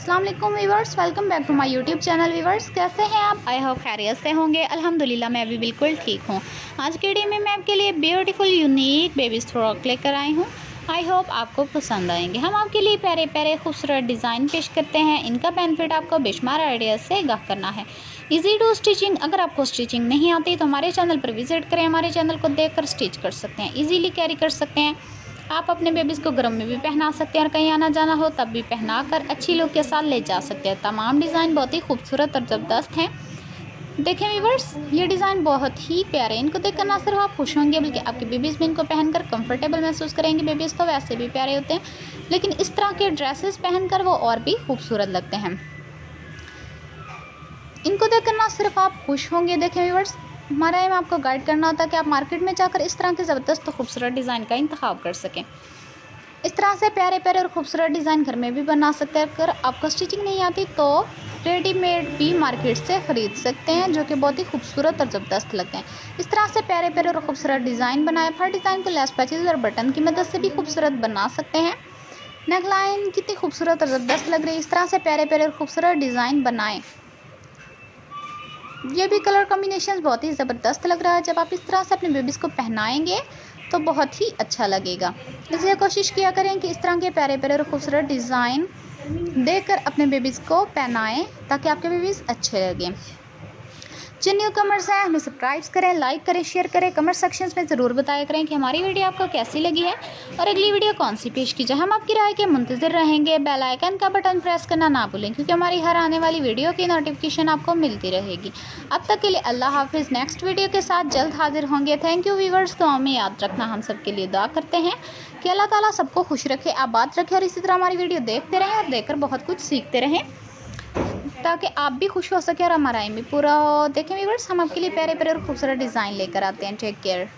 अस्सलाम वालेकुम viewers, welcome back to my YouTube channel. Viewers कैसे हैं आप? आई होप खैरियत से होंगे। अल्हम्दुलिल्लाह मैं भी बिल्कुल ठीक हूँ। आज के वीडियो में मैं आपके लिए ब्यूटीफुल यूनिक बेबीज फ्रॉक लेकर आई हूँ। आई होप आपको पसंद आएंगे। हम आपके लिए प्यारे प्यारे खूबसूरत डिज़ाइन पेश करते हैं। इनका बेनिफिट आपको बेशुमार आइडिया से आगाह करना है। Easy to stitching. अगर आपको स्टिचिंग नहीं आती तो हमारे चैनल पर विजिट करें। हमारे चैनल को देखकर स्टिच कर सकते हैं, ईजीली कैरी कर सकते हैं। आप अपने बेबीज़ को गर्म में भी पहना सकते हैं और कहीं आना जाना हो तब भी पहना कर अच्छी लुक के साथ ले जा सकते हैं। तमाम डिज़ाइन बहुत ही खूबसूरत और ज़बरदस्त हैं। देखें व्यूवर्स, ये डिज़ाइन बहुत ही प्यारे हैं। इनको देखकर ना सिर्फ आप खुश होंगे बल्कि आपके बेबीज़ भी इनको पहनकर कंफर्टेबल महसूस करेंगे। बेबीज़ तो वैसे भी प्यारे होते हैं, लेकिन इस तरह के ड्रेसेस पहनकर वो और भी खूबसूरत लगते हैं। इनको देखकर ना सिर्फ आप खुश होंगे। देखें व्यूवर्स, हमारा एम आपको गाइड करना होता है कि आप मार्केट में जाकर इस तरह के ज़बरदस्त और खूबसूरत डिज़ाइन का इंतखाब कर सकें। इस तरह से प्यारे प्यारे और खूबसूरत डिज़ाइन घर में भी बना सकते हैं। अगर आपको स्टिचिंग नहीं आती तो रेडीमेड भी मार्केट से ख़रीद सकते हैं, जो कि बहुत ही खूबसूरत और ज़बरदस्त लगते हैं। इस तरह से प्यारे प्यारे और खूबसूरत डिज़ाइन बनाए। हर डिज़ाइन को लेस पैचेज़ और बटन की मदद से भी खूबसूरत बना सकते हैं। नेक लाइन कितनी खूबसूरत और ज़बरदस्त लग रही है। इस तरह से प्यारे प्यारे और खूबसूरत डिज़ाइन बनाएं। ये भी कलर कॉम्बिनेशन बहुत ही ज़बरदस्त लग रहा है। जब आप इस तरह से अपने बेबीज़ को पहनाएंगे तो बहुत ही अच्छा लगेगा। इसलिए कोशिश किया करें कि इस तरह के प्यारे प्यारे और खूबसूरत डिज़ाइन देखकर अपने बेबीज़ को पहनाएं ताकि आपके बेबीज़ अच्छे लगें। जिन न्यू कमर्स हैं हमें सब्सक्राइब करें, लाइक करें, शेयर करें। कमेंट सेक्शंस में ज़रूर बताया करें कि हमारी वीडियो आपको कैसी लगी है और अगली वीडियो कौन सी पेश की जाए। हम आपकी राय के मुंतज़िर रहेंगे। बेल आइकन का बटन प्रेस करना ना भूलें, क्योंकि हमारी हर आने वाली वीडियो की नोटिफिकेशन आपको मिलती रहेगी। अब तक के लिए अल्लाह हाफिज़। नेक्स्ट वीडियो के साथ जल्द हाजिर होंगे। Thank you viewers. दुआ में याद रखना। हम सब के लिए दुआ करते हैं कि अल्लाह ताला सबको खुश रखे, आबाद रखे और इसी तरह हमारी वीडियो देखते रहें और देखकर बहुत कुछ सीखते रहें ताकि आप भी खुश हो सके और हमारा एम भी पूरा हो। देखें व्यूवर्स, हम आपके लिए प्यारे प्यारे और खूबसूरत डिज़ाइन लेकर आते हैं। Take care.